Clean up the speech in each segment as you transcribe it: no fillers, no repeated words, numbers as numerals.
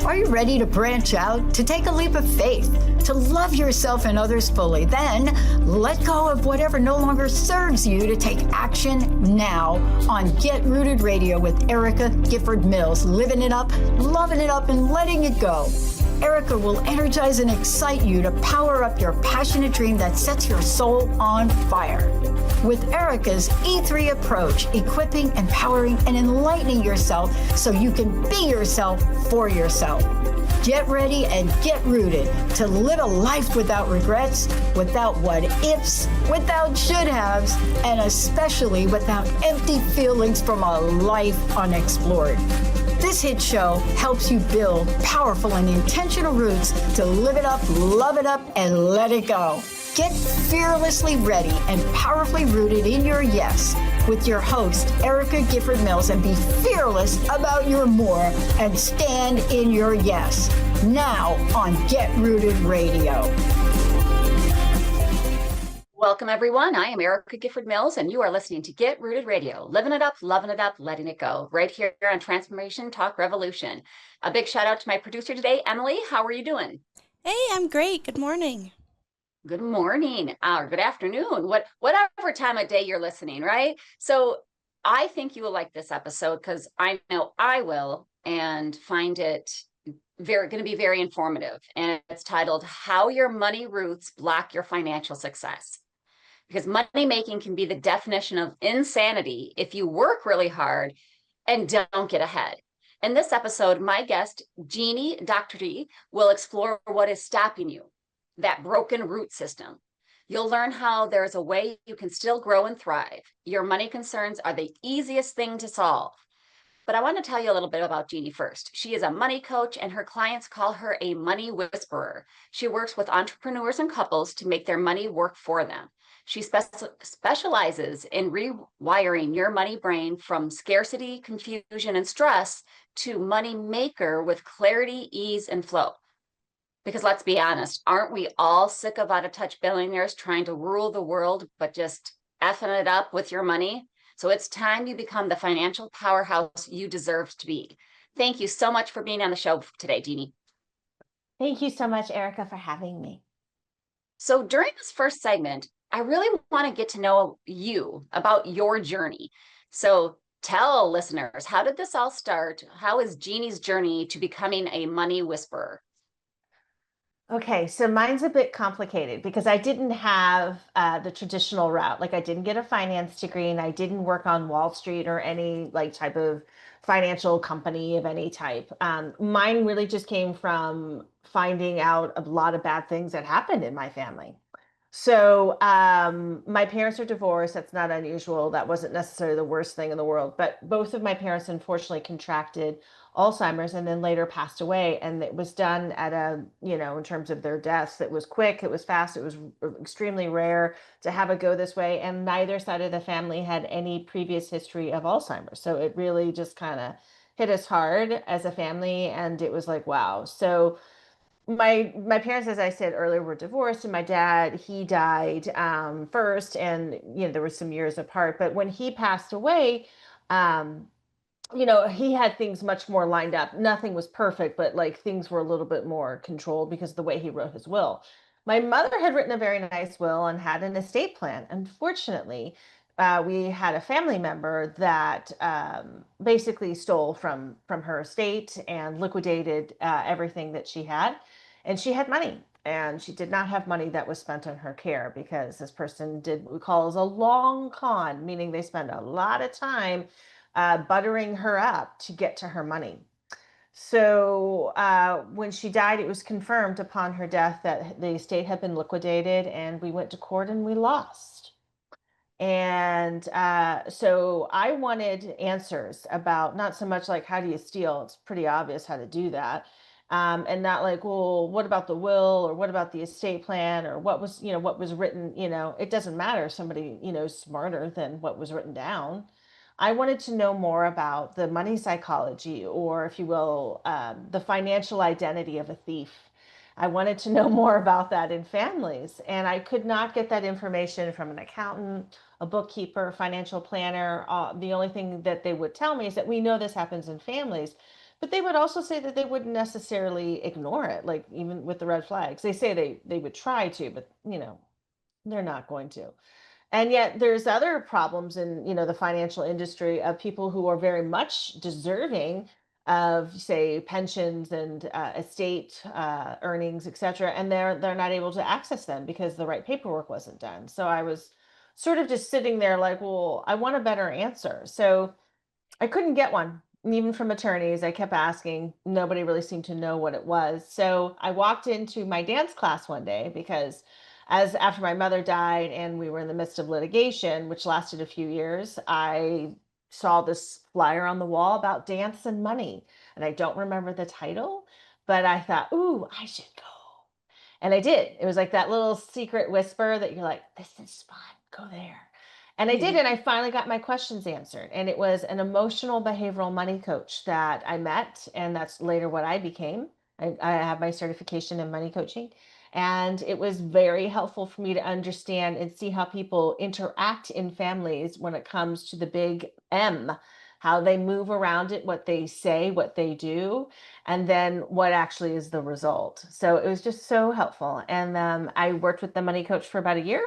Are you ready to branch out, to take a leap of faith, to love yourself and others fully? Then let go of whatever no longer serves you to take action now on Get Rooted Radio with Erica Gifford Mills, living it up, loving it up, and letting it go. Erica will energize and excite you to power up your passionate dream that sets your soul on fire. With Erica's E3 approach, equipping, empowering, and enlightening yourself so you can be yourself for yourself. Get ready and get rooted to live a life without regrets, without what ifs, without should haves, and especially without empty feelings from a life unexplored. This hit show helps you build powerful and intentional roots to live it up, love it up, and let it go. Get fearlessly ready and powerfully rooted in your yes with your host, Erica Gifford Mills, and be fearless about your more and stand in your yes. Now on Get Rooted Radio. Welcome, everyone. I am Erica Gifford Mills, and you are listening to Get Rooted Radio, living it up, loving it up, letting it go, right here on Transformation Talk Revolution. A big shout out to my producer today, Emily. How are you doing? Hey, I'm great. Good morning. Good morning, or good afternoon, whatever time of day you're listening, right? So I think you will like this episode because I know I will, and find it going to be very informative. And it's titled, How Your Money Roots Block Your Financial Success. Because money making can be the definition of insanity if you work really hard and don't get ahead. In this episode, my guest, Jeannie Dougherty, will explore what is stopping you, that broken root system. You'll learn how there's a way you can still grow and thrive. Your money concerns are the easiest thing to solve. But I want to tell you a little bit about Jeannie first. She is a money coach, and her clients call her a money whisperer. She works with entrepreneurs and couples to make their money work for them. She specializes in rewiring your money brain from scarcity, confusion, and stress to money maker with clarity, ease, and flow. Because let's be honest, aren't we all sick of out-of-touch billionaires trying to rule the world, but just effing it up with your money? So it's time you become the financial powerhouse you deserve to be. Thank you so much for being on the show today, Jeannie. Thank you so much, Erica, for having me. So during this first segment, I really want to get to know you, about your journey. So tell listeners, how did this all start? How is Jeannie's journey to becoming a money whisperer? Okay, so mine's a bit complicated because I didn't have the traditional route. Like I didn't get a finance degree and I didn't work on Wall Street or any type of financial company of any type. Mine really just came from finding out a lot of bad things that happened in my family. So my parents are divorced. That's not unusual. That wasn't necessarily the worst thing in the world. But both of my parents unfortunately contracted Alzheimer's and then later passed away. And it was done at in terms of their deaths, it was quick, it was fast, it was extremely rare to have it go this way. And neither side of the family had any previous history of Alzheimer's. So it really just kind of hit us hard as a family. And it was like, wow. So my parents, as I said earlier, were divorced, and my dad, he died first, and there was some years apart. But when he passed away, he had things much more lined up. Nothing was perfect, but things were a little bit more controlled because of the way he wrote his will. My mother had written a very nice will and had an estate plan. Unfortunately, we had a family member that basically stole from her estate and liquidated everything that she had. And she had money, and she did not have money that was spent on her care because this person did what we call as a long con, meaning they spend a lot of time buttering her up to get to her money. So when she died, it was confirmed upon her death that the estate had been liquidated, and we went to court and we lost. And so I wanted answers about not so much how do you steal? It's pretty obvious how to do that. And not well, what about the will, or what about the estate plan, or what was written, it doesn't matter. Somebody, smarter than what was written down. I wanted to know more about the money psychology, or if you will, the financial identity of a thief. I wanted to know more about that in families, and I could not get that information from an accountant, a bookkeeper, financial planner. The only thing that they would tell me is that we know this happens in families, but they would also say that they wouldn't necessarily ignore it, like even with the red flags. They say they would try to, but they're not going to. And yet there's other problems in, the financial industry of people who are very much deserving of, say, pensions and estate earnings, et cetera, and they're not able to access them because the right paperwork wasn't done. So I was sort of just sitting there like, well, I want a better answer. So I couldn't get one, even from attorneys. I kept asking. Nobody really seemed to know what it was. So I walked into my dance class one day because as after my mother died and we were in the midst of litigation, which lasted a few years, I saw this flyer on the wall about dance and money. And I don't remember the title, but I thought, ooh, I should go. And I did. It was like that little secret whisper that you're like, this is fun, go there. And I did, Mhm. and I finally got my questions answered. And it was an emotional behavioral money coach that I met, and that's later what I became. I have my certification in money coaching. And it was very helpful for me to understand and see how people interact in families when it comes to the big M, how they move around it, what they say, what they do, and then what actually is the result. So it was just so helpful. And I worked with the money coach for about a year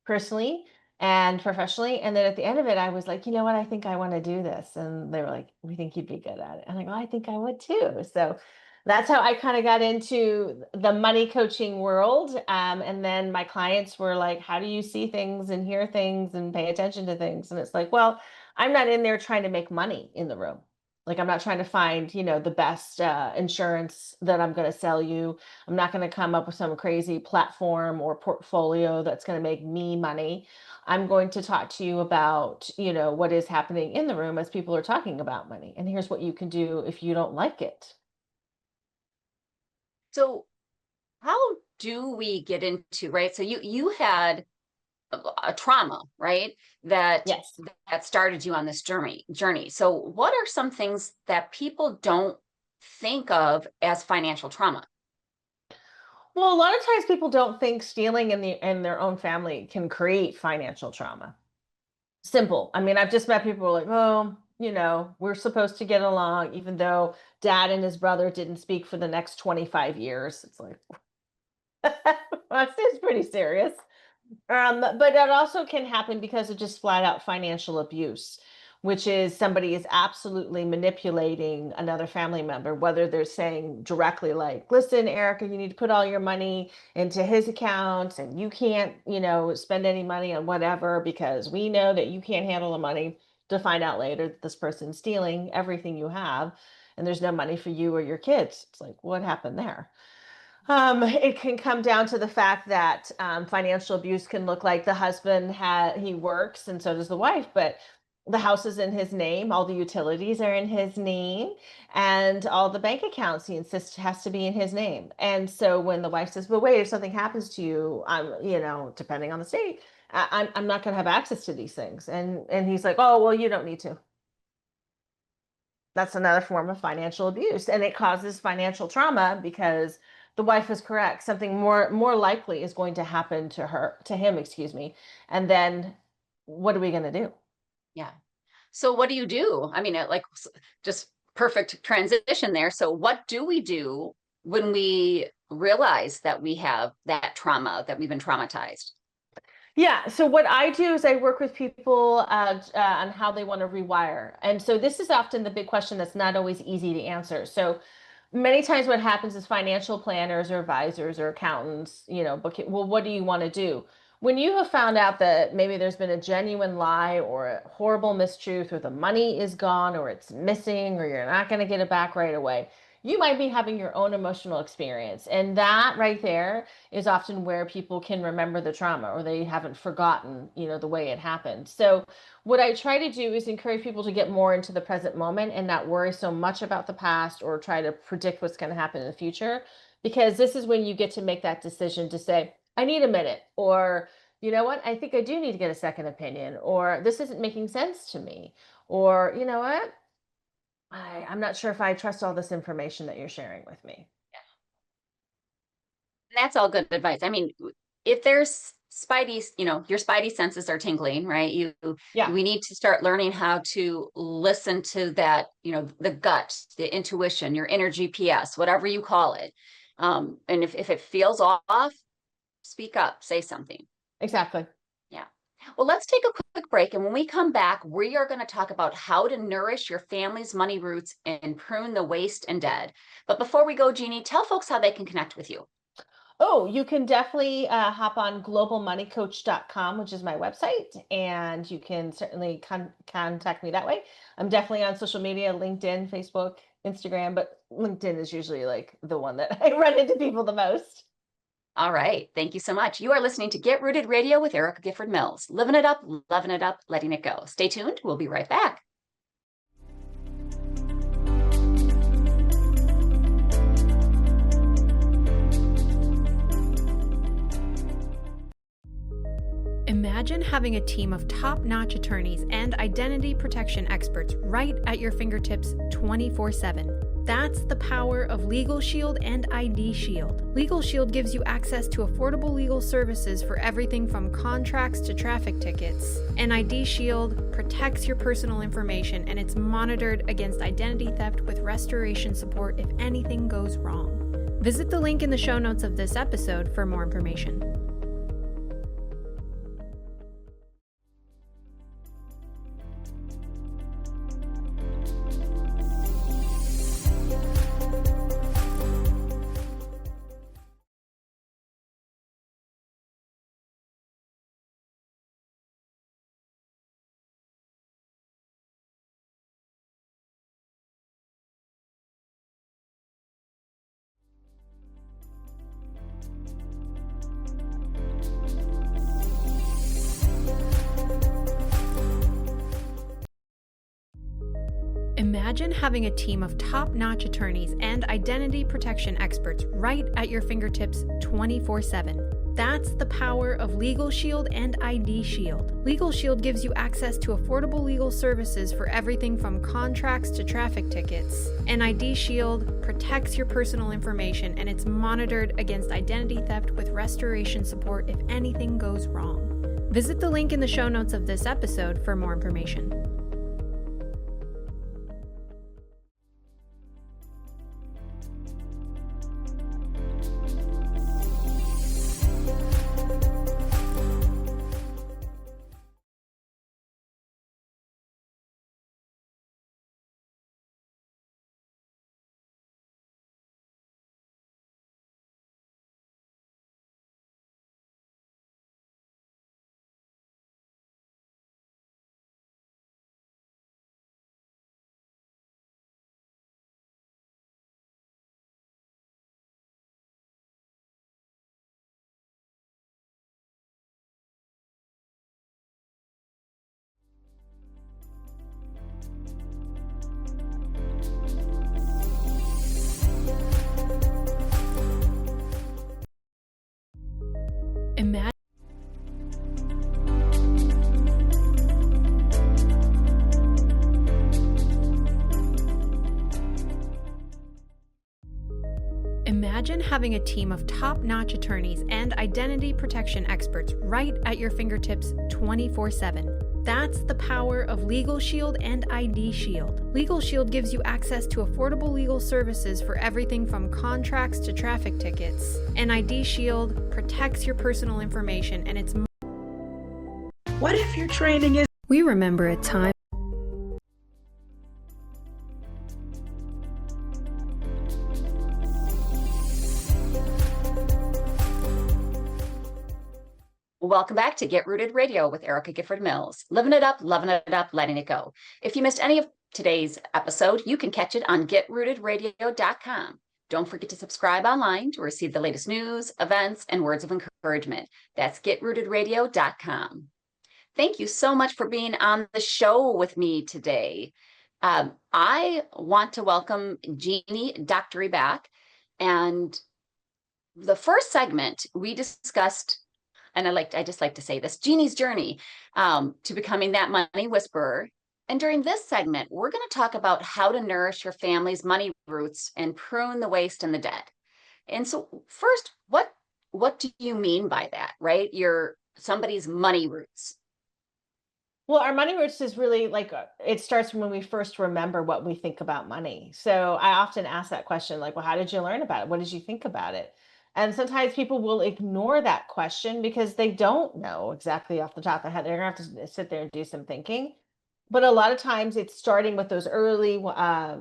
personally and professionally. And then at the end of it, I was like, you know what? I think I want to do this. And they were like, we think you'd be good at it. And I go, I think I would too. So that's how I kind of got into the money coaching world. And then my clients were like, how do you see things and hear things and pay attention to things? And it's like, well, I'm not in there trying to make money in the room. Like I'm not trying to find, the best insurance that I'm going to sell you. I'm not going to come up with some crazy platform or portfolio that's going to make me money. I'm going to talk to you about, what is happening in the room as people are talking about money. And here's what you can do if you don't like it. So how do we get into, right? So you had a trauma, right? That Yes. that started you on this journey. So what are some things that people don't think of as financial trauma? Well, a lot of times people don't think stealing in their own family can create financial trauma. Simple. I mean, I've just met people who are like, oh, we're supposed to get along, even though dad and his brother didn't speak for the next 25 years. It's like, that's pretty serious. But that also can happen because of just flat out financial abuse, which is somebody is absolutely manipulating another family member, whether they're saying directly like, listen, Erica, you need to put all your money into his accounts and you can't, spend any money on whatever because we know that you can't handle the money, to find out later that this person's stealing everything you have and there's no money for you or your kids. It's like, what happened there? It can come down to the fact that financial abuse can look like the husband he works and so does the wife, but the house is in his name, all the utilities are in his name, and all the bank accounts he insists has to be in his name. And so when the wife says, "But wait, if something happens to you, depending on the state, I'm not going to have access to these things," and he's like, "Oh, well, you don't need to." That's another form of financial abuse, and it causes financial trauma because the wife is correct. Something more likely is going to happen to him, excuse me. And then what are we going to do? Yeah. So what do you do? I mean, just perfect transition there. So what do we do when we realize that we have that trauma, that we've been traumatized? Yeah. So what I do is I work with people on how they want to rewire. And so this is often the big question that's not always easy to answer. So many times what happens is financial planners or advisors or accountants, well, what do you want to do? When you have found out that maybe there's been a genuine lie or a horrible mistruth or the money is gone or it's missing or you're not going to get it back right away, you might be having your own emotional experience. And that right there is often where people can remember the trauma or they haven't forgotten, the way it happened. So what I try to do is encourage people to get more into the present moment and not worry so much about the past or try to predict what's going to happen in the future, because this is when you get to make that decision to say, I need a minute, or you know what, I think I do need to get a second opinion, or this isn't making sense to me, or you know what, I'm not sure if I trust all this information that you're sharing with me. That's all good advice. I mean, if there's spidey, your spidey senses are tingling, right? Yeah. We need to start learning how to listen to that, the gut, the intuition, your inner GPS, whatever you call it. And if it feels off, speak up, say something. Exactly. Yeah. Well, let's take a quick break. And when we come back, we are going to talk about how to nourish your family's money roots and prune the waste and dead. But before we go, Jeannie, tell folks how they can connect with you. Oh, you can definitely hop on globalmoneycoach.com, which is my website, and you can certainly contact me that way. I'm definitely on social media, LinkedIn, Facebook, Instagram, but LinkedIn is usually like the one that I run into people the most. All right. Thank you so much. You are listening to Get Rooted Radio with Erica Gifford Mills. Living it up, loving it up, letting it go. Stay tuned. We'll be right back. Imagine having a team of top-notch attorneys and identity protection experts right at your fingertips 24/7. That's the power of Legal Shield and ID Shield. Legal Shield gives you access to affordable legal services for everything from contracts to traffic tickets. And ID Shield protects your personal information, and it's monitored against identity theft with restoration support if anything goes wrong. Visit the link in the show notes of this episode for more information. Imagine having a team of top-notch attorneys and identity protection experts right at your fingertips 24/7. That's the power of Legal Shield and ID Shield. Legal Shield gives you access to affordable legal services for everything from contracts to traffic tickets. And ID Shield protects your personal information, and it's monitored against identity theft with restoration support if anything goes wrong. Visit the link in the show notes of this episode for more information. Imagine Imagine having a team of top-notch attorneys and identity protection experts right at your fingertips 24/7. That's the power of Legal Shield and ID Shield. Legal Shield gives you access to affordable legal services for everything from contracts to traffic tickets. And ID Shield protects your personal information, and it's... What if your training is... We remember a time... Welcome back to Get Rooted Radio with Erica Gifford Mills. Living it up, loving it up, letting it go. If you missed any of today's episode, you can catch it on getrootedradio.com. Don't forget to subscribe online to receive the latest news, events, and words of encouragement. That's getrootedradio.com. Thank you so much for being on the show with me today. I want to welcome Jeannie Dougherty back. And the first segment we discussed, and I just like to say this, Jeannie's journey to becoming that money whisperer. And during this segment, we're going to talk about how to nourish your family's money roots and prune the waste and the dead. And so first, what what do you mean by that, right? Somebody's money roots. Well, our money roots is really like it starts from when we first remember what we think about money. So I often ask that question, like, well, how did you learn about it? What did you think about it? And sometimes people will ignore that question because they don't know exactly off the top of their head. They're gonna have to sit there and do some thinking. But a lot of times it's starting with those early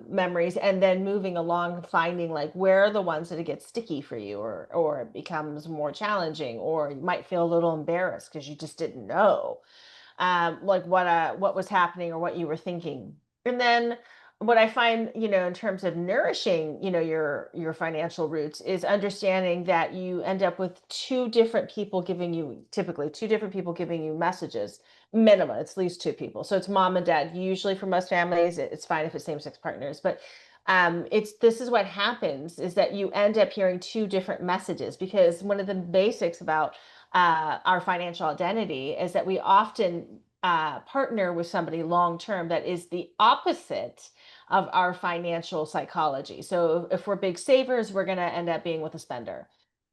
memories and then moving along, finding like where are the ones that it gets sticky for you, or it becomes more challenging, or you might feel a little embarrassed because you just didn't know like what was happening or what you were thinking. And then what I find, in terms of nourishing, your financial roots is understanding that you end up with typically two different people giving you messages. Minimum, it's at least two people. So it's mom and dad. Usually for most families, it's fine if it's same-sex partners, but this is what happens is that you end up hearing two different messages, because one of the basics about our financial identity is that we often partner with somebody long term that is the opposite of our financial psychology. So if we're big savers, we're going to end up being with a spender.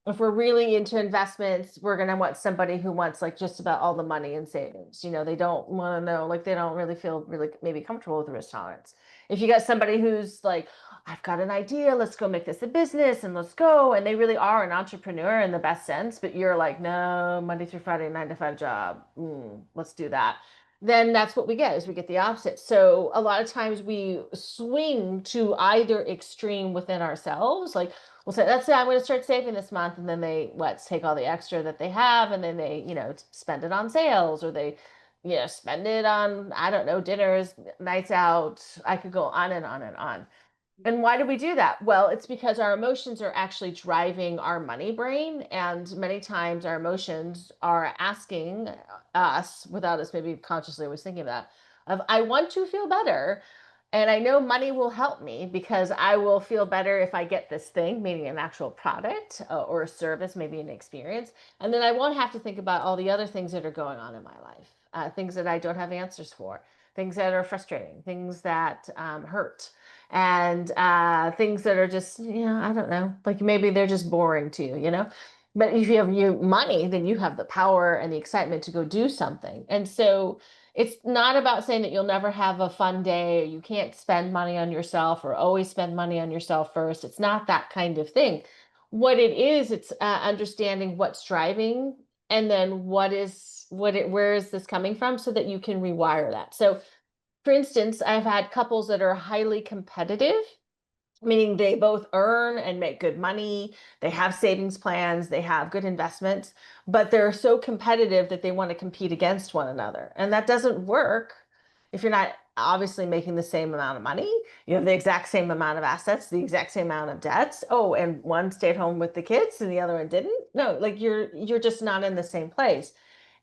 If we're really into investments, we're going to want somebody who wants like just about all the money in savings. They don't want to know, like they don't really feel really maybe comfortable with the risk tolerance. If you got somebody who's like, I've got an idea, let's go make this a business and let's go. And they really are an entrepreneur in the best sense, but you're like, no, Monday through Friday, 9 to 5 job. Let's do that. Then that's what we get, is we get the opposite. So a lot of times we swing to either extreme within ourselves. Like we'll say, let's say I'm going to start saving this month. And then they, take all the extra that they have. And then they, spend it on sales, or they, spend it on, I don't know, dinners, nights out. I could go on and on and on. And why do we do that? Well, it's because our emotions are actually driving our money brain. And many times our emotions are asking us, without us maybe consciously always thinking that, of I want to feel better. And I know money will help me because I will feel better if I get this thing, meaning an actual product or a service, maybe an experience. And then I won't have to think about all the other things that are going on in my life, things that I don't have answers for, things that are frustrating, things that hurt, and things that are just, I don't know, like maybe they're just boring to you. But if you have your money, then you have the power and the excitement to go do something. And so it's not about saying that you'll never have a fun day, or you can't spend money on yourself, or always spend money on yourself first. It's not that kind of thing. What it is, it's understanding what's driving, and then where is this coming from, so that you can rewire that. So for instance, I've had couples that are highly competitive, meaning they both earn and make good money. They have savings plans, they have good investments, but they're so competitive that they want to compete against one another. And that doesn't work if you're not obviously making the same amount of money. You have the exact same amount of assets, the exact same amount of debts. Oh, and one stayed home with the kids and the other one didn't. No, like you're just not in the same place.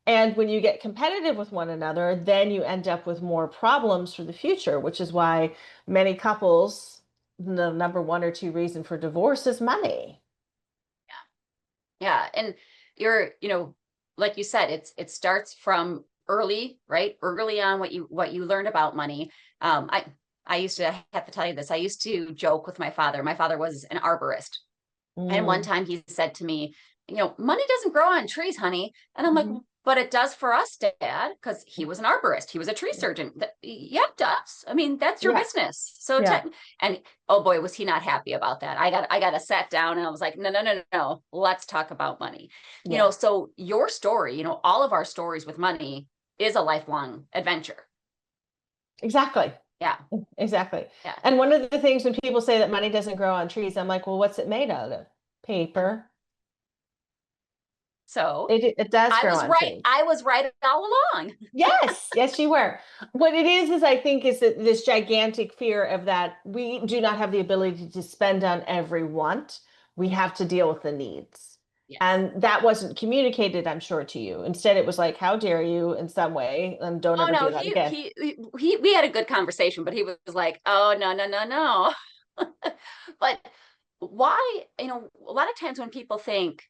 And when you get competitive with one another, then you end up with more problems for the future, which is why many couples, the number one or two reason for divorce is money. Yeah. And like you said, it starts from early, right? Early on, what you learn about money. I used to have to tell you this. I used to joke with my father. My father was an arborist. And one time he said to me, money doesn't grow on trees, honey. And I'm like, but it does for us, Dad, because he was an arborist. He was a tree surgeon. Yeah, it does. I mean, that's your business. So, and oh boy, was he not happy about that. I got to sat down and I was like, no. Let's talk about money. So your story, all of our stories with money is a lifelong adventure. Exactly. Yeah, exactly. Yeah. And one of the things when people say that money doesn't grow on trees, I'm like, well, what's it made out of? Paper. So it does grow on trees. I was right all along. Yes, you were. What it is I think is that this gigantic fear of that we do not have the ability to spend on every want. We have to deal with the needs. Yes. And that wasn't communicated, I'm sure, to you. Instead, it was like, how dare you in some way, and don't ever do that again. We had a good conversation, but he was like, oh, no. But why, a lot of times when people think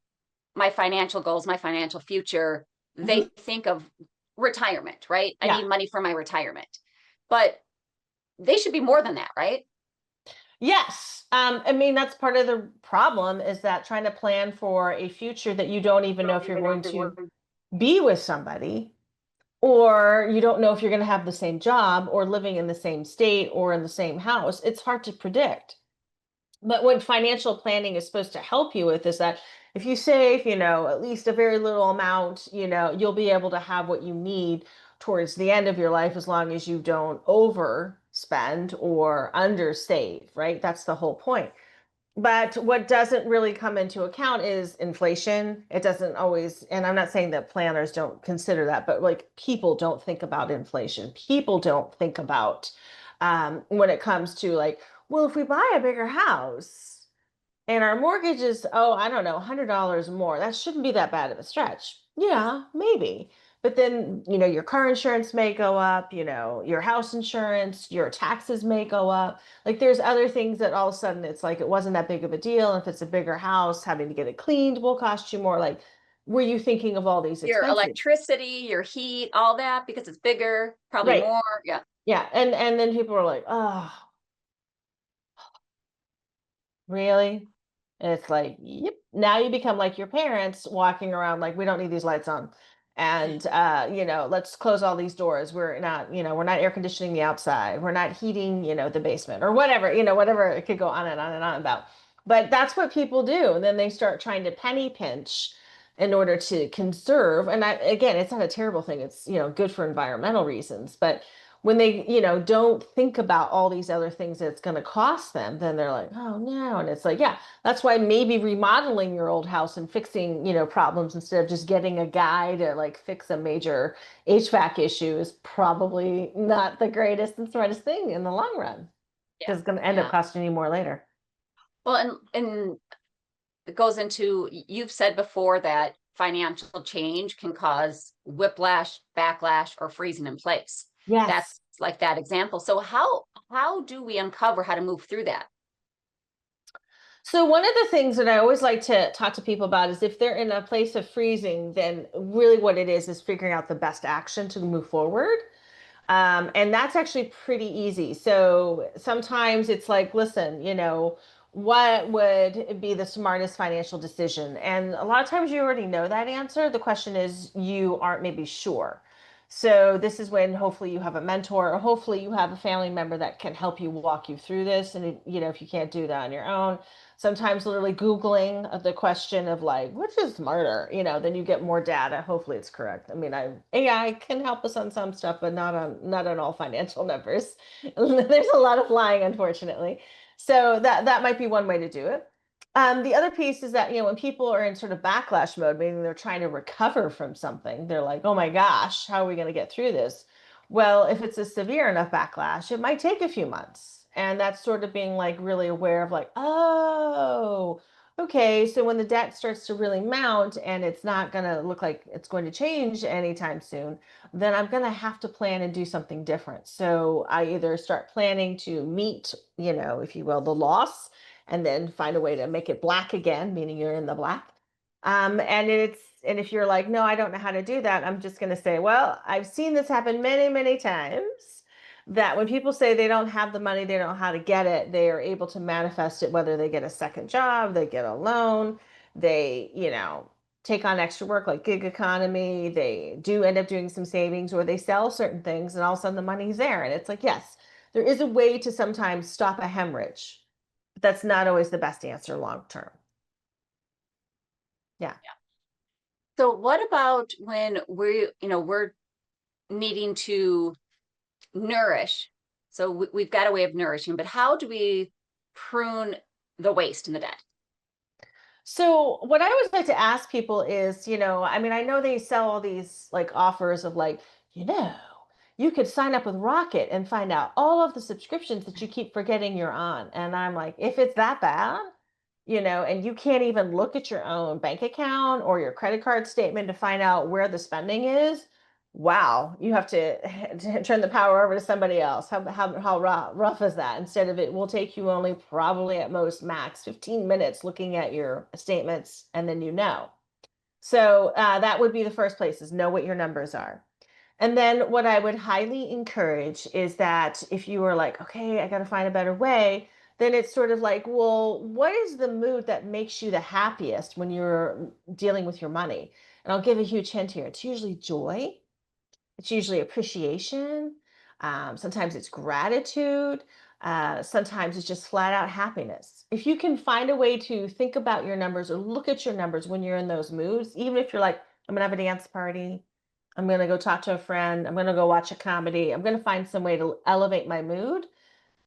my financial goals, my financial future, they think of retirement, right? I need money for my retirement, but they should be more than that, right? Yes. I mean, that's part of the problem is that trying to plan for a future that you don't even know if you're going to be with somebody, or you don't know if you're going to have the same job or living in the same state or in the same house. It's hard to predict. But what financial planning is supposed to help you with is that if you save, at least a very little amount, you'll be able to have what you need towards the end of your life as long as you don't overspend or undersave, right? That's the whole point. But what doesn't really come into account is inflation. It doesn't always, and I'm not saying that planners don't consider that, but like people don't think about inflation. People don't think about when it comes to like, well, if we buy a bigger house and our mortgage is, oh, I don't know, $100 more, that shouldn't be that bad of a stretch. Yeah, maybe. But then, your car insurance may go up, your house insurance, your taxes may go up. Like there's other things that all of a sudden it's like it wasn't that big of a deal. If it's a bigger house, having to get it cleaned will cost you more. Like, were you thinking of all these Your expenses? electricity, your heat, all that, because it's bigger, probably Right. more. Yeah. Yeah. And then people are like, oh, really? And it's like, yep. Now you become like your parents walking around like, we don't need these lights on. And let's close all these doors. We're not air conditioning the outside. We're not heating, the basement or whatever, whatever it could go on and on and on about. But that's what people do. And then they start trying to penny pinch in order to conserve. And again, it's not a terrible thing. It's, good for environmental reasons. But when they, don't think about all these other things that it's going to cost them, then they're like, oh no. And it's like, yeah, that's why maybe remodeling your old house and fixing, problems instead of just getting a guy to like fix a major HVAC issue is probably not the greatest and smartest thing in the long run. Because it's going to end up costing you more later. Well, and it goes into, you've said before that financial change can cause whiplash, backlash, or freezing in place. Yes. That's like that example. So how do we uncover how to move through that? So one of the things that I always like to talk to people about is if they're in a place of freezing, then really what it is figuring out the best action to move forward. And that's actually pretty easy. So sometimes it's like, listen, what would be the smartest financial decision? And a lot of times you already know that answer. The question is you aren't maybe sure. So this is when hopefully you have a mentor or hopefully you have a family member that can help you walk you through this. And if you can't do that on your own, sometimes literally Googling the question of like, which is smarter, then you get more data. Hopefully it's correct. I mean, AI can help us on some stuff, but not on all financial numbers. There's a lot of lying, unfortunately. So that might be one way to do it. The other piece is that, when people are in sort of backlash mode, meaning they're trying to recover from something, they're like, oh my gosh, how are we going to get through this? Well, if it's a severe enough backlash, it might take a few months. And that's sort of being like really aware of like, oh, okay. So when the debt starts to really mount and it's not going to look like it's going to change anytime soon, then I'm going to have to plan and do something different. So I either start planning to meet, if you will, the loss and then find a way to make it black again, meaning you're in the black. And if you're like, no, I don't know how to do that, I'm just going to say, well, I've seen this happen many, many times that when people say they don't have the money, they don't know how to get it, they are able to manifest it, whether they get a second job, they get a loan, they, take on extra work like gig economy, they do end up doing some savings or they sell certain things and all of a sudden the money's there. And it's like, yes, there is a way to sometimes stop a hemorrhage. But that's not always the best answer long term. Yeah. So what about when we're needing to nourish? So we've got a way of nourishing, but how do we prune the waste and the debt? So what I always like to ask people is, I mean, I know they sell all these like offers of like, you could sign up with Rocket and find out all of the subscriptions that you keep forgetting you're on. And I'm like, if it's that bad, and you can't even look at your own bank account or your credit card statement to find out where the spending is, wow, you have to turn the power over to somebody else. How rough is that? Instead of it will take you only probably at most max 15 minutes looking at your statements and then So that would be the first place is know what your numbers are. And then what I would highly encourage is that if you are like, okay, I got to find a better way, then it's sort of like, well, what is the mood that makes you the happiest when you're dealing with your money? And I'll give a huge hint here. It's usually joy. It's usually appreciation. Sometimes it's gratitude. Sometimes it's just flat out happiness. If you can find a way to think about your numbers or look at your numbers when you're in those moods, even if you're like, I'm going to have a dance party, I'm going to go talk to a friend, I'm going to go watch a comedy, I'm going to find some way to elevate my mood,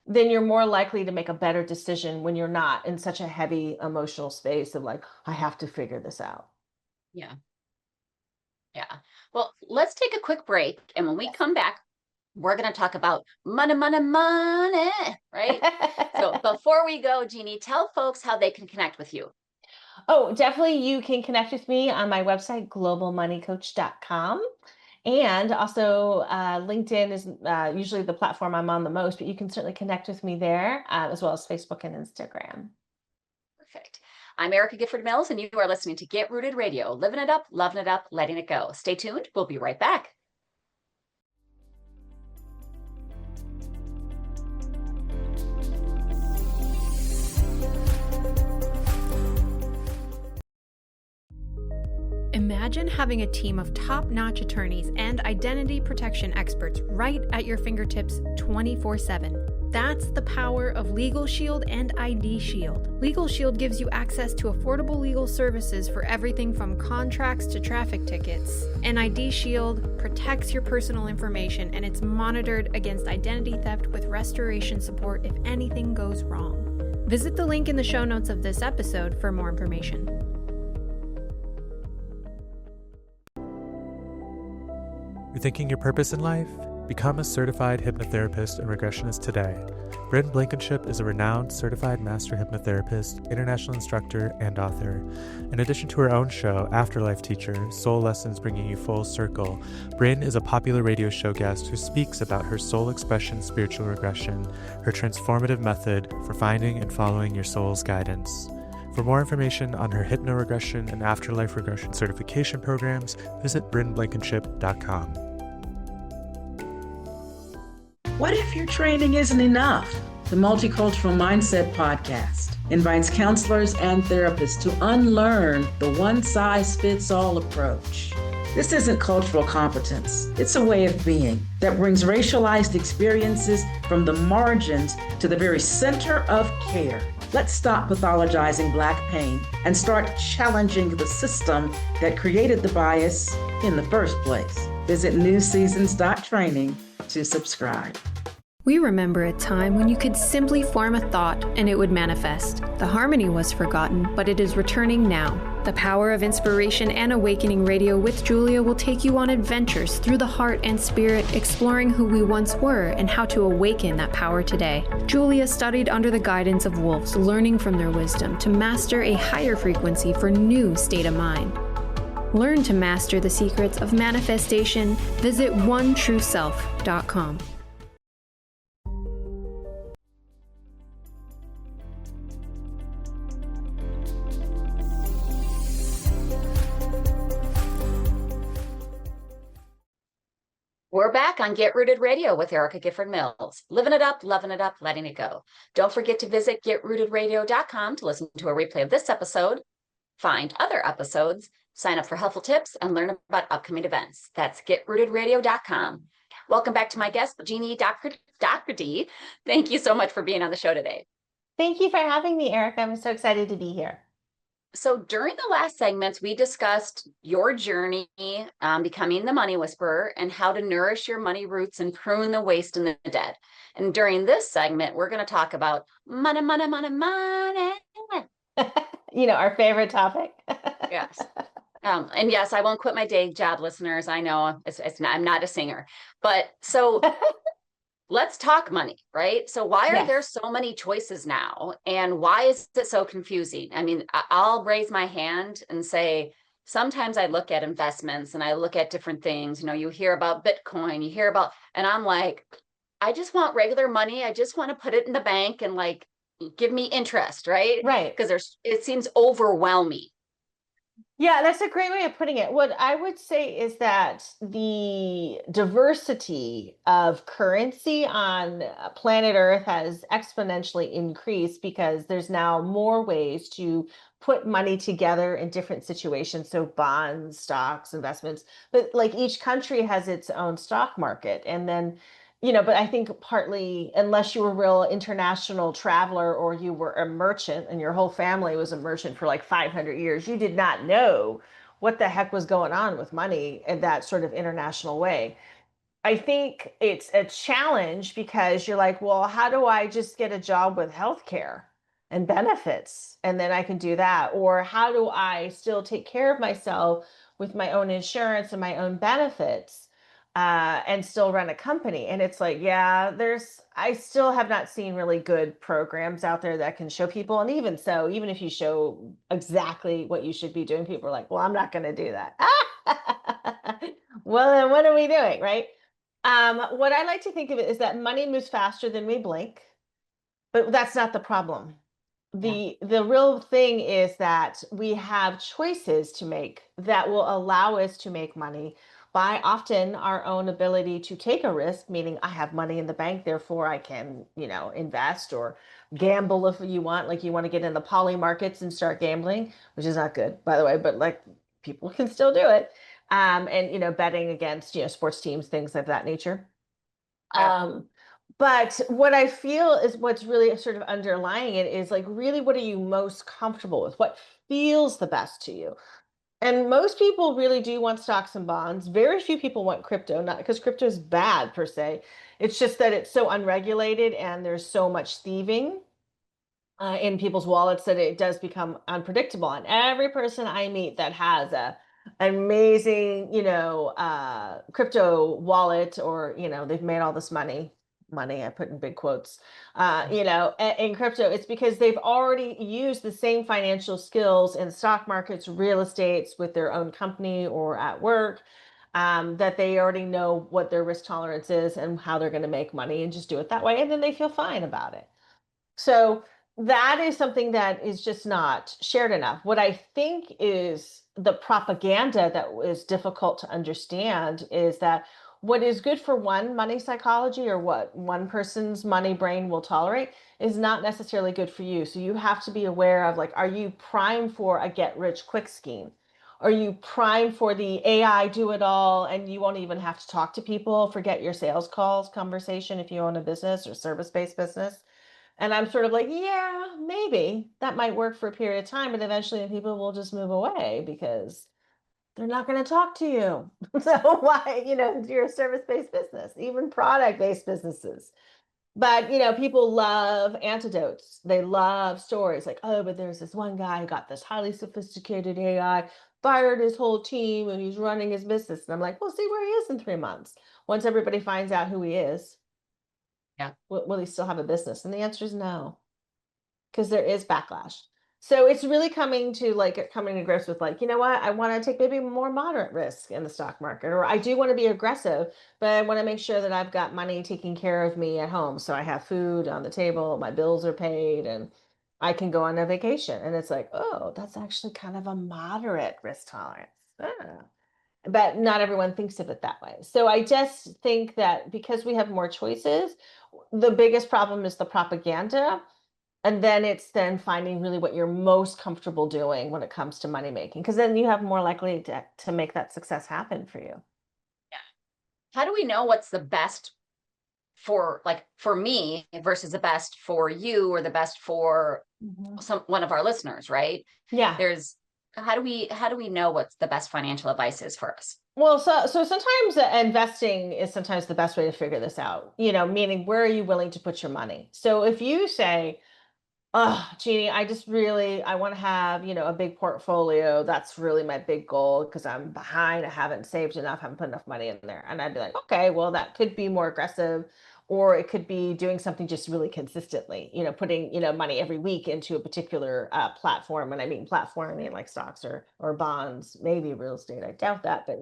then you're more likely to make a better decision when you're not in such a heavy emotional space of like, I have to figure this out. Yeah. Yeah. Well, let's take a quick break. And when we come back, we're going to talk about money, money, money, right? So before we go, Jeannie, tell folks how they can connect with you. Oh, definitely. You can connect with me on my website, globalmoneycoach.com. And also, LinkedIn is usually the platform I'm on the most, but you can certainly connect with me there, as well as Facebook and Instagram. Perfect. I'm Erica Gifford Mills, and you are listening to Get Rooted Radio, living it up, loving it up, letting it go. Stay tuned. We'll be right back. Imagine having a team of top-notch attorneys and identity protection experts right at your fingertips 24/7. That's the power of Legal Shield and ID Shield. Legal Shield gives you access to affordable legal services for everything from contracts to traffic tickets. And ID Shield protects your personal information, and it's monitored against identity theft with restoration support if anything goes wrong. Visit the link in the show notes of this episode for more information. Rethinking your purpose in life? Become a certified hypnotherapist and regressionist today. Bryn Blankenship is a renowned certified master hypnotherapist, international instructor, and author. In addition to her own show, Afterlife Teacher, Soul Lessons Bringing You Full Circle, Bryn is a popular radio show guest who speaks about her soul expression spiritual regression, her transformative method for finding and following your soul's guidance. For more information on her hypnoregression and afterlife regression certification programs, visit brynblankenship.com. What if your training isn't enough? The Multicultural Mindset Podcast invites counselors and therapists to unlearn the one-size-fits-all approach. This isn't cultural competence. It's a way of being that brings racialized experiences from the margins to the very center of care. Let's stop pathologizing Black pain and start challenging the system that created the bias in the first place. Visit newseasons.training to subscribe. We remember a time when you could simply form a thought and it would manifest. The harmony was forgotten, but it is returning now. The Power of Inspiration and Awakening Radio with Julia will take you on adventures through the heart and spirit, exploring who we once were and how to awaken that power today. Julia studied under the guidance of wolves, learning from their wisdom to master a higher frequency for new state of mind. Learn to master the secrets of manifestation. Visit onetrueself.com. We're back on Get Rooted Radio with Erica Gifford Mills. Living it up, loving it up, letting it go. Don't forget to visit getrootedradio.com to listen to a replay of this episode, find other episodes, sign up for helpful tips, and learn about upcoming events. That's getrootedradio.com. Welcome back to my guest, Jeannie Dougherty. Thank you so much for being on the show today. Thank you for having me, Erica. I'm so excited to be here. So during the last segments, we discussed your journey becoming the money whisperer and how to nourish your money roots and prune the waste and the dead. And during this segment, we're going to talk about money, money, money, money. Our favorite topic. Yes. And yes, I won't quit my day job, listeners. I know I'm not a singer, but so let's talk money, right? So why are there so many choices now? And why is it so confusing? I mean, I'll raise my hand and say, sometimes I look at investments and I look at different things, you hear about Bitcoin, and I'm like, I just want regular money. I just want to put it in the bank and give me interest, right? Right. Because it seems overwhelming. Yeah, that's a great way of putting it. What I would say is that the diversity of currency on planet Earth has exponentially increased because there's now more ways to put money together in different situations. So bonds, stocks, investments, but like each country has its own stock market. And then but I think partly, unless you were a real international traveler or you were a merchant and your whole family was a merchant for like 500 years, you did not know what the heck was going on with money in that sort of international way. I think it's a challenge because you're like, well, how do I just get a job with healthcare and benefits and then I can do that? Or how do I still take care of myself with my own insurance and my own benefits and still run a company? And it's like, yeah, I still have not seen really good programs out there that can show people. And even so, even if you show exactly what you should be doing, people are like, well, I'm not going to do that. Well, then what are we doing, right? What I like to think of it is that money moves faster than we blink, but that's not the problem. Yeah. The real thing is that we have choices to make that will allow us to make money by often our own ability to take a risk, meaning I have money in the bank, therefore I can, invest or gamble if you want, like you want to get in the poly markets and start gambling, which is not good, by the way, but like people can still do it. And betting against sports teams, things of that nature. Yeah. But what I feel is what's really sort of underlying it is like, really, what are you most comfortable with? What feels the best to you? And most people really do want stocks and bonds. Very few people want crypto, not because crypto is bad per se. It's just that it's so unregulated and there's so much thieving in people's wallets that it does become unpredictable. And every person I meet that has a amazing, crypto wallet, or they've made all this money I put in big quotes, in crypto, it's because they've already used the same financial skills in stock markets, real estates, with their own company or at work, that they already know what their risk tolerance is and how they're going to make money and just do it that way. And then they feel fine about it. So that is something that is just not shared enough. What I think is the propaganda that is difficult to understand is that what is good for one money psychology, or what one person's money brain will tolerate, is not necessarily good for you. So you have to be aware of, like, are you primed for a get rich quick scheme? Are you primed for the AI do it all and you won't even have to talk to people? Forget your sales calls conversation if you own a business or service-based business. And I'm sort of like, yeah, maybe that might work for a period of time, but eventually people will just move away because they're not going to talk to you. So why, you're a service-based business, even product-based businesses. But, people love antidotes. They love stories like, oh, but there's this one guy who got this highly sophisticated AI, fired his whole team, and he's running his business. And I'm like, we'll see where he is in 3 months. Once everybody finds out who he is, Yeah. will he still have a business? And the answer is no, because there is backlash. So it's really coming to grips with, like, you know what? I want to take maybe more moderate risk in the stock market, or I do want to be aggressive, but I want to make sure that I've got money taking care of me at home. So I have food on the table, my bills are paid, and I can go on a vacation. And it's like, oh, that's actually kind of a moderate risk tolerance. But not everyone thinks of it that way. So I just think that because we have more choices, the biggest problem is the propaganda. And then it's then finding really what you're most comfortable doing when it comes to money making, because then you have more likely to make that success happen for you. How do we know what's the best for me versus the best for you, or the best for one of our listeners, right? Yeah. How do we know what's the best financial advice is for us? Well, so sometimes investing is sometimes the best way to figure this out, meaning where are you willing to put your money? So if you say, oh, Jeannie, I want to have, a big portfolio. That's really my big goal because I'm behind. I haven't saved enough. I haven't put enough money in there. And I'd be like, okay, well, that could be more aggressive, or it could be doing something just really consistently, putting, money every week into a particular platform. And I mean platform, I mean like stocks or bonds, maybe real estate. I doubt that, but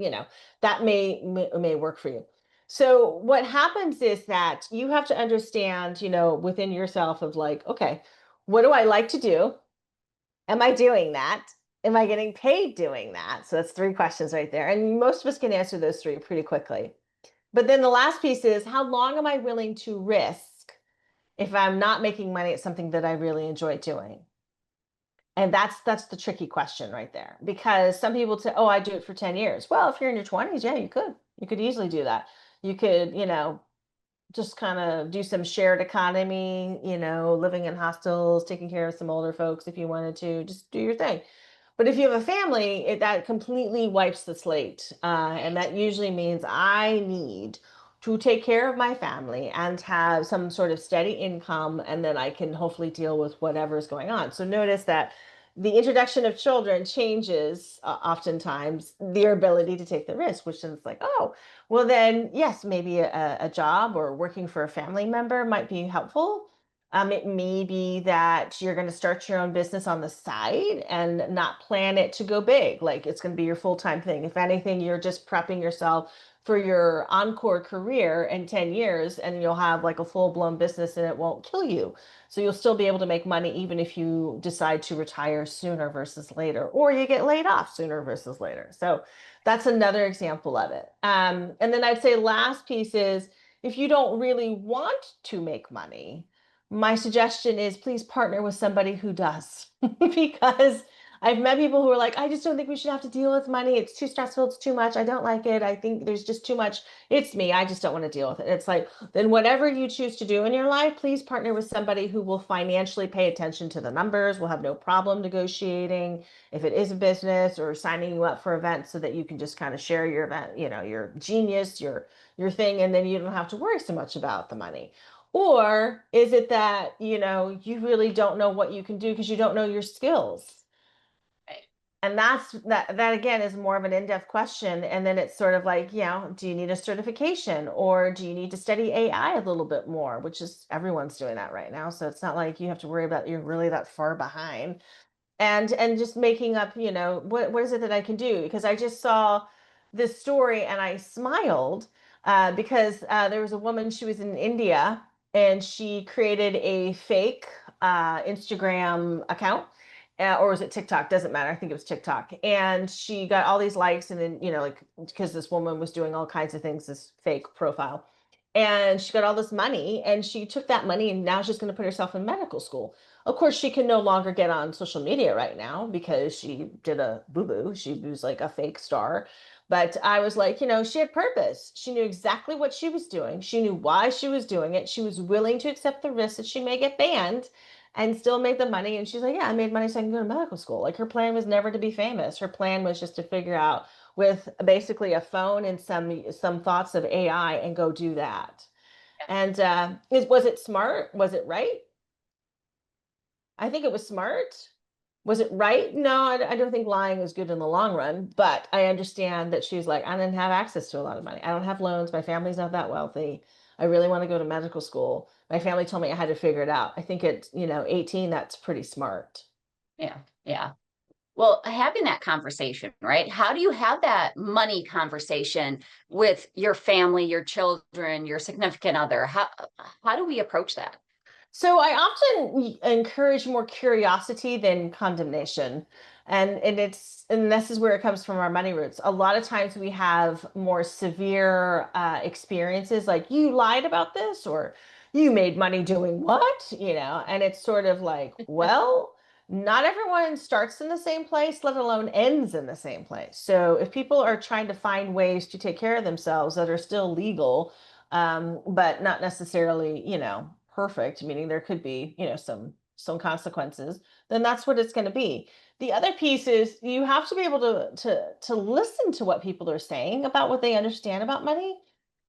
that may work for you. So what happens is that you have to understand, within yourself of like, okay, what do I like to do? Am I doing that? am I getting paid doing that? So that's 3 questions right there. And most of us can answer those 3 pretty quickly. But then the last piece is, how long am I willing to risk if I'm not making money at something that I really enjoy doing? And that's the tricky question right there, because some people say, oh, I do it for 10 years. Well, if you're in your 20s, yeah, you could easily do that. You could, just kind of do some shared economy, living in hostels, taking care of some older folks if you wanted to, just do your thing. But if you have a family, that completely wipes the slate. And that usually means I need to take care of my family and have some sort of steady income, and then I can hopefully deal with whatever's going on. So notice that the introduction of children changes oftentimes their ability to take the risk, which is like, oh, well, then, yes, maybe a job or working for a family member might be helpful. It may be that you're going to start your own business on the side and not plan it to go big. Like it's going to be your full-time thing. If anything, you're just prepping yourself for your encore career in 10 years, and you'll have like a full-blown business and it won't kill you. So you'll still be able to make money even if you decide to retire sooner versus later, or you get laid off sooner versus later. So that's another example of it. And then I'd say last piece is, if you don't really want to make money, my suggestion is please partner with somebody who does. Because I've met people who are like, I just don't think we should have to deal with money. It's too stressful. It's too much. I don't like it. I think there's just too much. It's me. I just don't want to deal with it. It's like, then whatever you choose to do in your life, please partner with somebody who will financially pay attention to the numbers, will have no problem negotiating if it is a business, or signing you up for events so that you can just kind of share your event, your genius, your thing, and then you don't have to worry so much about the money. Or is it that, you really don't know what you can do because you don't know your skills? And that again is more of an in-depth question. And then it's sort of like, do you need a certification, or do you need to study AI a little bit more, which is everyone's doing that right now. So it's not like you have to worry about you're really that far behind. And just making up, what is it that I can do? Because I just saw this story and I smiled because there was a woman, she was in India, and she created a fake Instagram account. Or was it TikTok? Doesn't matter. I think it was TikTok. And she got all these likes, and then, because this woman was doing all kinds of things, this fake profile. And she got all this money, and she took that money, and now she's going to put herself in medical school. Of course, she can no longer get on social media right now because she did a boo-boo. She was like a fake star. But I was like, she had purpose. She knew exactly what she was doing. She knew why she was doing it. She was willing to accept the risk that she may get banned and still make the money. And she's like, yeah, I made money so I can go to medical school. Like, her plan was never to be famous. Her plan was just to figure out, with basically a phone and some thoughts of AI, and go do that. And was it smart? Was it right? I think it was smart. Was it right? No, I don't think lying is good in the long run, but I understand that she's like, I didn't have access to a lot of money. I don't have loans. My family's not that wealthy. I really want to go to medical school. My family told me I had to figure it out. I think at, 18, that's pretty smart. Yeah. Yeah. Well, having that conversation, right? How do you have that money conversation with your family, your children, your significant other? How do we approach that? So I often encourage more curiosity than condemnation. And this is where it comes from, our money roots. A lot of times we have more severe experiences, like, you lied about this, or you made money doing what, and it's sort of like, well, not everyone starts in the same place, let alone ends in the same place. So if people are trying to find ways to take care of themselves that are still legal, but not necessarily, perfect, meaning there could be, some consequences, then that's what it's going to be. The other piece is, you have to be able to listen to what people are saying about what they understand about money,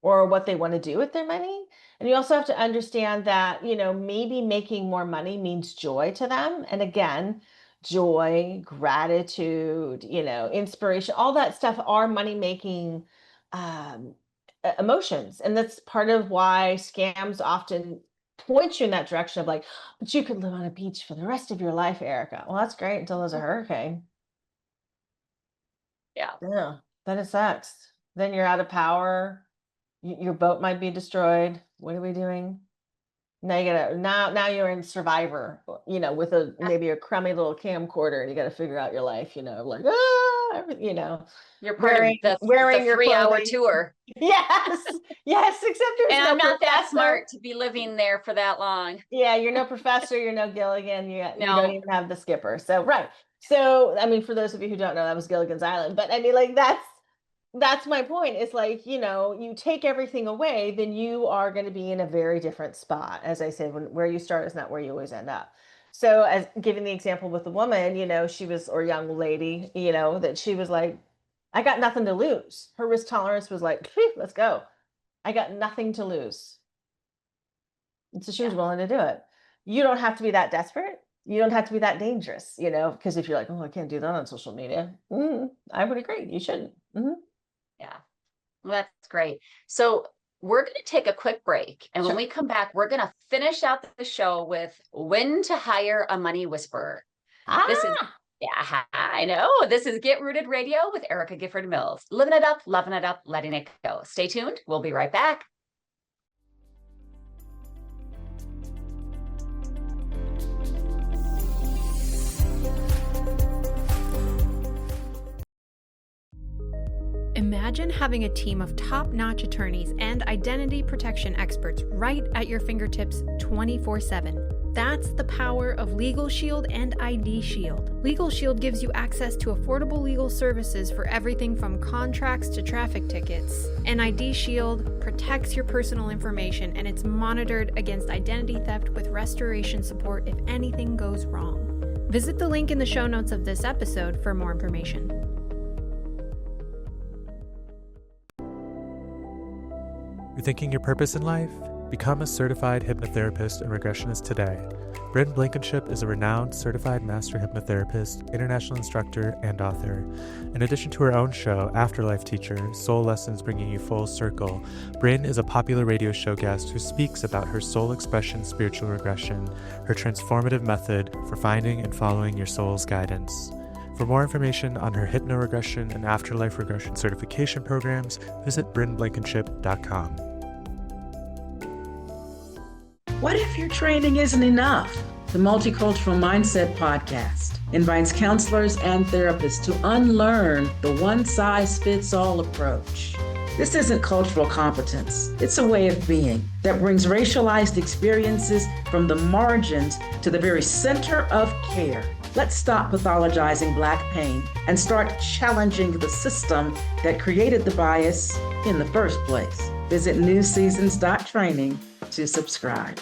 or what they want to do with their money. And you also have to understand that, maybe making more money means joy to them. And again, joy, gratitude, inspiration, all that stuff are money making um, emotions. And that's part of why scams often point you in that direction of like, but you could live on a beach for the rest of your life, Erica. Well, that's great until there's a hurricane. Yeah. Yeah, then it sucks. Then you're out of power. Your boat might be destroyed. What are we doing? Now you're in Survivor, with maybe a crummy little camcorder, and you got to figure out your life, like, You're part of wearing the your 3-hour clothing. tour. Yes, yes, except there's And no I'm not that professor. smart to be living there for that long. Yeah, you're no professor, you're no Gilligan, you No. don't even have the skipper. So, right. So, I mean, for those of you who don't know, that was Gilligan's Island. But I mean, like, that's my point. It's like, you take everything away, then you are going to be in a very different spot. As I said, where you start is not where you always end up. So, as giving the example with the woman, she was, or young lady, that she was like, I got nothing to lose. Her risk tolerance was like, let's go. I got nothing to lose. And so she was willing to do it. You don't have to be that desperate. You don't have to be that dangerous, because if you're like, oh, I can't do that on social media, I would agree. You shouldn't. Yeah, well, that's great. So we're going to take a quick break. And when we come back, we're going to finish out the show with when to hire a money whisperer. This is, I know. This is Get Rooted Radio with Erica Gifford Mills. Living it up, loving it up, letting it go. Stay tuned. We'll be right back. Imagine having a team of top-notch attorneys and identity protection experts right at your fingertips 24/7. That's the power of Legal Shield and ID Shield. Legal Shield gives you access to affordable legal services for everything from contracts to traffic tickets. And ID Shield protects your personal information, and it's monitored against identity theft with restoration support if anything goes wrong. Visit the link in the show notes of this episode for more information. You're thinking your purpose in life? Become a certified hypnotherapist and regressionist today. Bryn Blankenship is a renowned certified master hypnotherapist, international instructor, and author. In addition to her own show, Afterlife Teacher, Soul Lessons Bringing You Full Circle, Bryn is a popular radio show guest who speaks about her soul expression spiritual regression, her transformative method for finding and following your soul's guidance. For more information on her hypnoregression and afterlife regression certification programs, visit brynblankenship.com. What if your training isn't enough? The Multicultural Mindset Podcast invites counselors and therapists to unlearn the one-size-fits-all approach. This isn't cultural competence. It's a way of being that brings racialized experiences from the margins to the very center of care. Let's stop pathologizing Black pain and start challenging the system that created the bias in the first place. Visit newseasons.training to subscribe.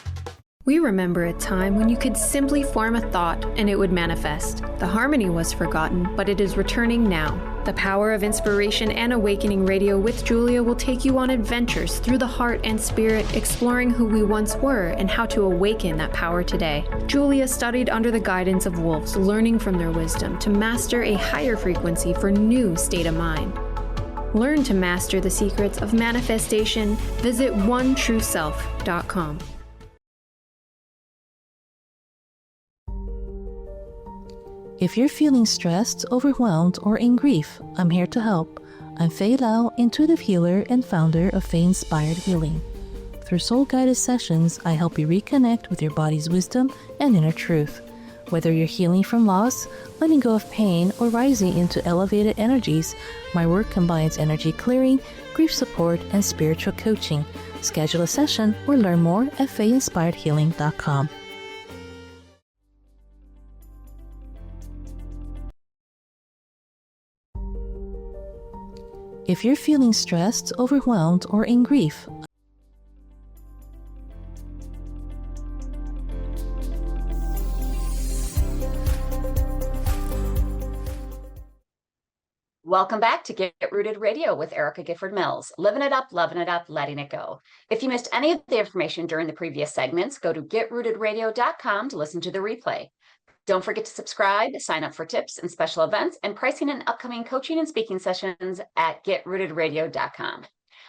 We remember a time when you could simply form a thought and it would manifest. The harmony was forgotten, but it is returning now. The Power of Inspiration and Awakening Radio with Julia will take you on adventures through the heart and spirit, exploring who we once were and how to awaken that power today. Julia studied under the guidance of wolves, learning from their wisdom to master a higher frequency for new state of mind. Learn to master the secrets of manifestation. Visit onetrueself.com. If you're feeling stressed, overwhelmed, or in grief, I'm here to help. I'm Faye Lau, intuitive healer and founder of Faye Inspired Healing. Through soul-guided sessions, I help you reconnect with your body's wisdom and inner truth. Whether you're healing from loss, letting go of pain, or rising into elevated energies, my work combines energy clearing, grief support, and spiritual coaching. Schedule a session or learn more at fayeinspiredhealing.com. If you're feeling stressed, overwhelmed, or in grief, Welcome back to Get Rooted Radio with Erica Gifford Mills. Living it up, loving it up, letting it go. If you missed any of the information during the previous segments, go to getrootedradio.com to listen to the replay. Don't forget to subscribe, sign up for tips and special events, and pricing and upcoming coaching and speaking sessions at getrootedradio.com.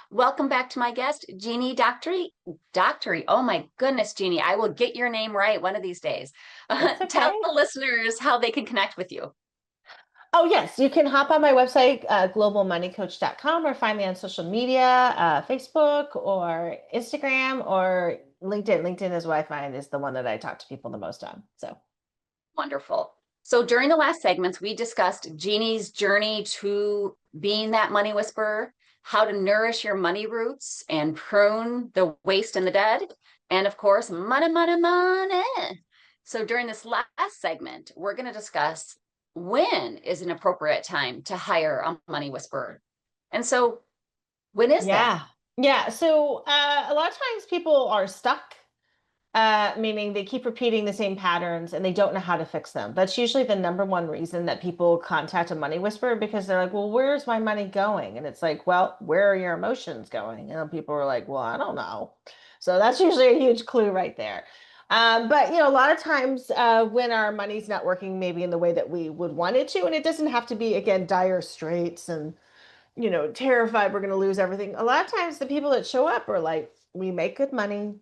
Welcome back to my guest, Jeannie Dougherty. Oh my goodness, Jeannie, I will get your name right one of these days. Okay. Tell the listeners how they can connect with you. Oh, yes. You can hop on my website, globalmoneycoach.com, or find me on social media, Facebook or Instagram, or LinkedIn is what I find is the one that I talk to people the most on. So Wonderful. So during the last segments, we discussed Jeannie's journey to being that money whisperer, how to nourish your money roots and prune the waste and the dead, and of course, money, money, money. So during this last segment, we're going to discuss when is an appropriate time to hire a money whisperer. And so when is that? Yeah. So a lot of times people are stuck, meaning they keep repeating the same patterns and they don't know how to fix them. That's usually the number one reason that people contact a money whisperer, because they're like, well, where's my money going? And it's like, well, where are your emotions going? And people are like, well, I don't know. So that's usually a huge clue right there. But a lot of times when our money's not working maybe in the way that we would want it to, and it doesn't have to be, again, dire straits and terrified we're going to lose everything. A lot of times the people that show up are like, we make good money,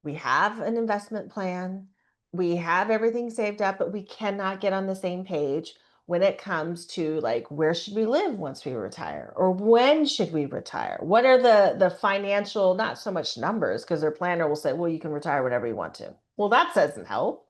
we have an investment plan, we have everything saved up, but we cannot get on the same page when it comes to like, where should we live once we retire, or when should we retire? What are the financial, not so much numbers, because their planner will say, well, you can retire whenever you want to. Well, that doesn't help.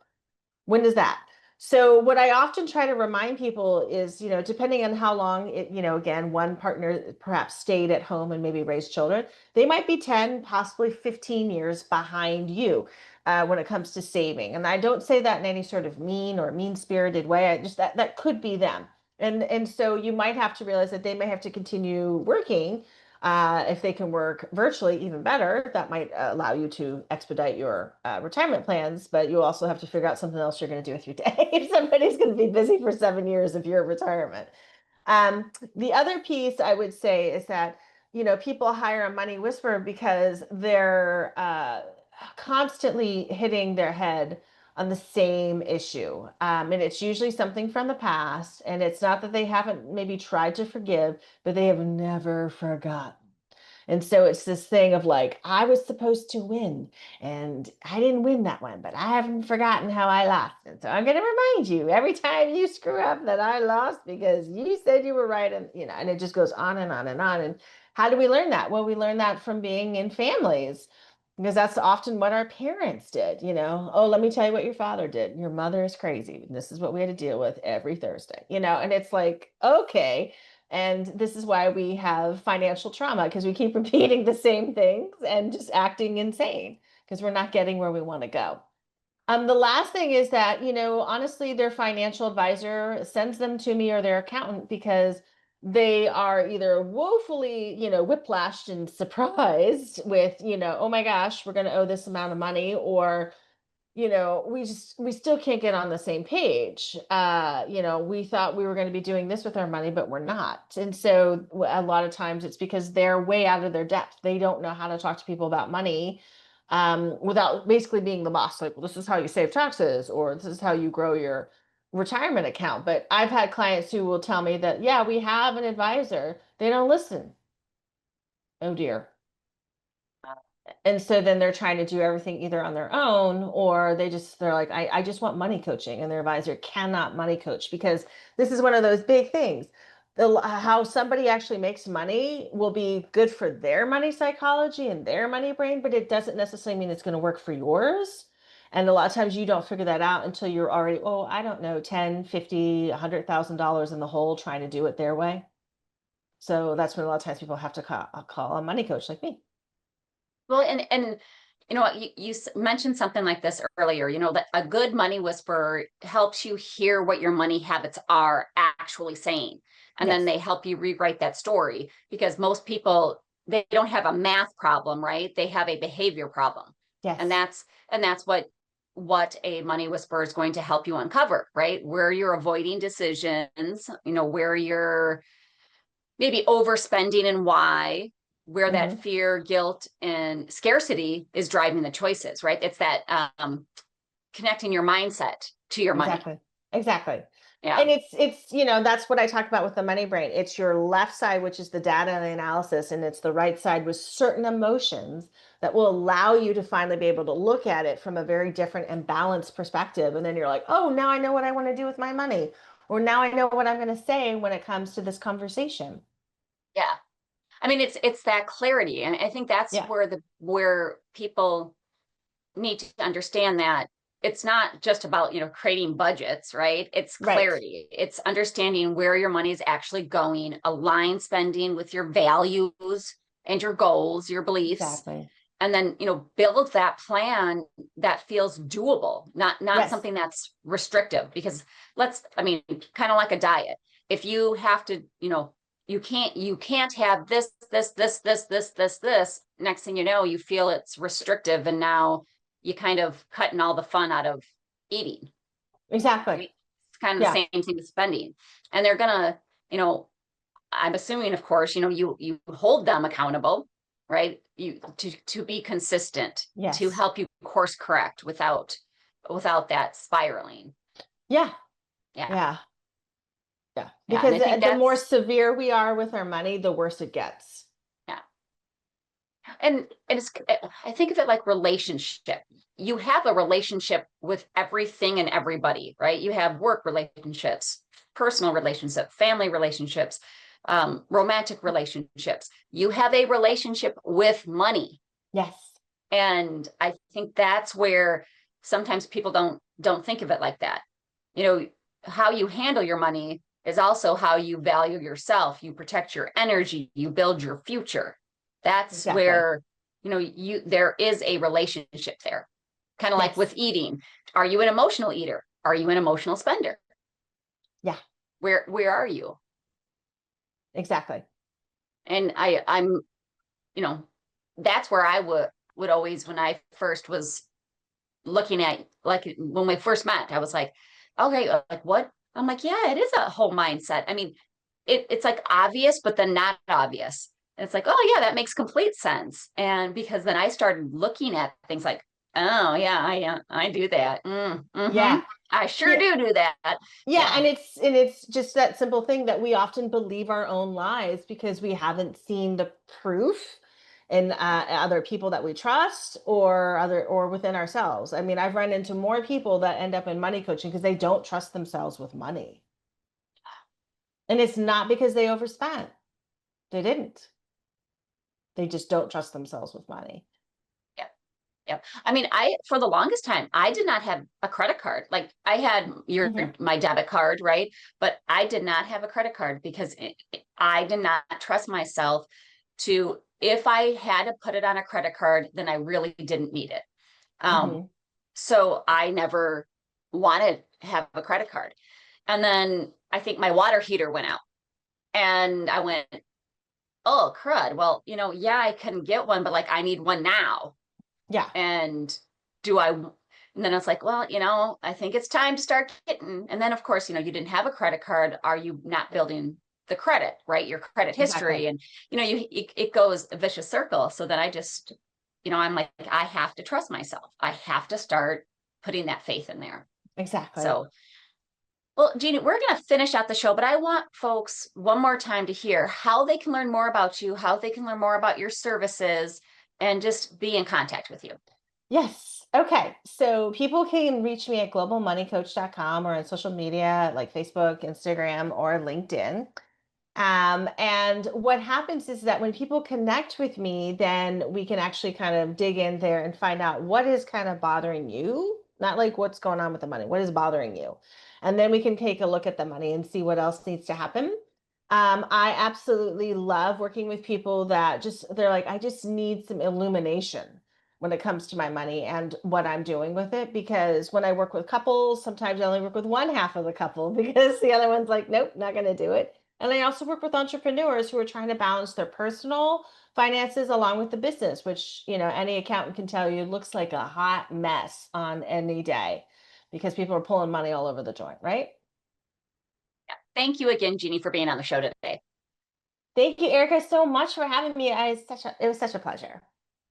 When does that? So what I often try to remind people is, depending on how long it, again, one partner perhaps stayed at home and maybe raised children, they might be 10, possibly 15 years behind you when it comes to saving. And I don't say that in any sort of mean or mean-spirited way. I just, that could be them. And so you might have to realize that they may have to continue working. If they can work virtually, even better, that might allow you to expedite your retirement plans, but you also have to figure out something else you're going to do with your day. If somebody's going to be busy for 7 years if you're in retirement. The other piece I would say is that, people hire a money whisperer because they're constantly hitting their head on the same issue. And it's usually something from the past. And it's not that they haven't maybe tried to forgive, but they have never forgotten. And so it's this thing of like, I was supposed to win and I didn't win that one, but I haven't forgotten how I lost. And so I'm going to remind you every time you screw up that I lost because you said you were right. And, and it just goes on and on and on. And how do we learn that? Well, we learn that from being in families, because that's often what our parents did. Oh, let me tell you what your father did. Your mother is crazy. This is what we had to deal with every Thursday, and it's like, okay. And this is why we have financial trauma, because we keep repeating the same things and just acting insane because we're not getting where we want to go. The last thing is that, honestly, their financial advisor sends them to me or their accountant because they are either woefully, whiplashed and surprised with, oh my gosh, we're going to owe this amount of money, or we still can't get on the same page. We thought we were going to be doing this with our money, but we're not. And so a lot of times it's because they're way out of their depth. They don't know how to talk to people about money without basically being the boss. Like, well, this is how you save taxes, or this is how you grow your retirement account. But I've had clients who will tell me that, yeah, we have an advisor. They don't listen. Oh dear. And so then they're trying to do everything either on their own, or they're like, I just want money coaching, and their advisor cannot money coach, because this is one of those big things. How somebody actually makes money will be good for their money psychology and their money brain, but it doesn't necessarily mean it's going to work for yours. And a lot of times you don't figure that out until you're already, I don't know, 10, 50, $100,000 in the hole trying to do it their way. So that's when a lot of times people have to call a money coach like me. Well, and you mentioned something like this earlier, that a good money whisperer helps you hear what your money habits are actually saying. And Yes. Then they help you rewrite that story, because most people, they don't have a math problem, right? They have a behavior problem. Yes. And that's what a money whisperer is going to help you uncover, right? Where you're avoiding decisions, where you're maybe overspending and why, where that fear, guilt, and scarcity is driving the choices, right? It's that connecting your mindset to your money. Exactly. Yeah. And it's that's what I talk about with the money brain. It's your left side, which is the data and the analysis, and it's the right side with certain emotions that will allow you to finally be able to look at it from a very different and balanced perspective. And then you're like, oh, now I know what I want to do with my money, or now I know what I'm going to say when it comes to this conversation. Yeah. I mean, it's that clarity. And I think that's where people need to understand that it's not just about, creating budgets, right? It's Right. clarity. It's understanding where your money is actually going, align spending with your values and your goals, your beliefs. Exactly. And then, build that plan that feels doable, not Yes. something that's restrictive, because kind of like a diet. If you have to, you can't have this, next thing you know, you feel it's restrictive, and now you kind of cutting all the fun out of eating. Exactly. It's kind of the same thing with spending. And they're gonna, I'm assuming, of course, you hold them accountable, right? You to be consistent, Yes. to help you course correct without that spiraling. Yeah. Yeah. Because and I think the more severe we are with our money, the worse it gets. Yeah. And I think of it like relationship. You have a relationship with everything and everybody, right? You have work relationships, personal relationships, family relationships, romantic relationships. You have a relationship with money. Yes. And I think that's where sometimes people don't think of it like that. How you handle your money is also how you value yourself. You protect your energy, you build your future. That's Exactly. where, there is a relationship there. Kind of like Yes. with eating. Are you an emotional eater? Are you an emotional spender? Yeah. Where are you? Exactly. And I'm, that's where I would always, when I first was looking at, like when we first met, I was like, okay, like what? I'm like, yeah, it is a whole mindset. I mean, it's like obvious, but then not obvious. And it's like, oh yeah, that makes complete sense. And because then I started looking at things like, oh yeah, I do that. Mm-hmm. Yeah. I sure do that. Yeah, and it's just that simple thing that we often believe our own lies because we haven't seen the proof in other people that we trust or within ourselves. I mean, I've run into more people that end up in money coaching because they don't trust themselves with money. And it's not because they overspent. They didn't. They just don't trust themselves with money. Yep. I mean, for the longest time, I did not have a credit card. Like I had my debit card, right? But I did not have a credit card because I did not trust myself to, if I had to put it on a credit card, then I really didn't need it. So I never wanted to have a credit card. And then I think my water heater went out and I went, oh, crud. Well, yeah, I can get one, but like I need one now. Yeah. And then it's like, well, I think it's time to start getting. And then of course, you didn't have a credit card. Are you not building the credit, right? Your credit history. Exactly. And, it goes a vicious circle. So then I just, I'm like, I have to trust myself. I have to start putting that faith in there. Exactly. So, well, Jeannie, we're going to finish out the show, but I want folks one more time to hear how they can learn more about you, how they can learn more about your services, and just be in contact with you. Yes. Okay. So people can reach me at globalmoneycoach.com or on social media like Facebook, Instagram, or LinkedIn. And what happens is that when people connect with me, then we can actually kind of dig in there and find out what is kind of bothering you, not like what's going on with the money, what is bothering you. And then we can take a look at the money and see what else needs to happen. I absolutely love working with people that they're like, I just need some illumination when it comes to my money and what I'm doing with it. Because when I work with couples, sometimes I only work with one half of the couple because the other one's like, nope, not going to do it. And I also work with entrepreneurs who are trying to balance their personal finances along with the business, which, any accountant can tell you looks like a hot mess on any day because people are pulling money all over the joint, right? Thank you again, Jeannie, for being on the show today. Thank you, Erica, so much for having me. It was such a pleasure.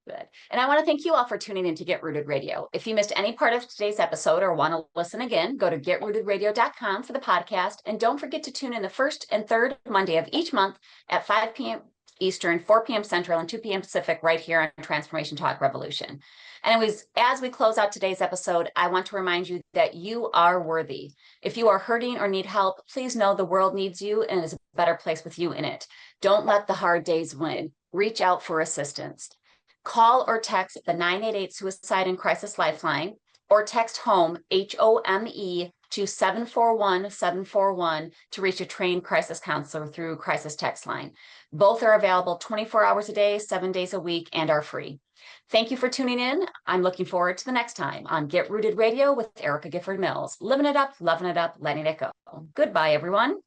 Good. And I want to thank you all for tuning in to Get Rooted Radio. If you missed any part of today's episode or want to listen again, go to getrootedradio.com for the podcast. And don't forget to tune in the first and third Monday of each month at 5 p.m. Eastern, 4 p.m. Central, and 2 p.m. Pacific right here on Transformation Talk Revolution. And as we close out today's episode, I want to remind you that you are worthy. If you are hurting or need help, please know the world needs you and is a better place with you in it. Don't let the hard days win. Reach out for assistance. Call or text the 988 Suicide and Crisis Lifeline, or text HOME, HOME, to 741-741 to reach a trained crisis counselor through Crisis Text Line. Both are available 24 hours a day, 7 days a week, and are free. Thank you for tuning in. I'm looking forward to the next time on Get Rooted Radio with Erica Gifford Mills. Living it up, loving it up, letting it go. Goodbye, everyone.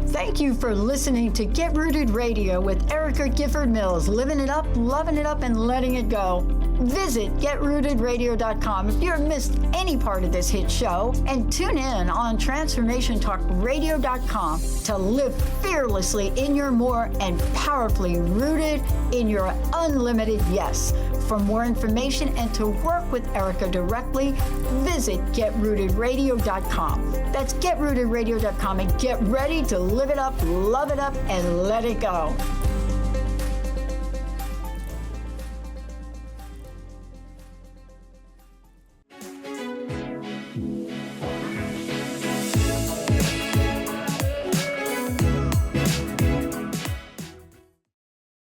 Thank you for listening to Get Rooted Radio with Erica Gifford Mills, living it up, loving it up, and letting it go. Visit GetRootedRadio.com if you've missed any part of this hit show, and tune in on TransformationTalkRadio.com to live fearlessly in your more and powerfully rooted in your unlimited yes. For more information and to work with Erica directly, visit GetRootedRadio.com. That's GetRootedRadio.com, and get ready to live it up, love it up, and let it go.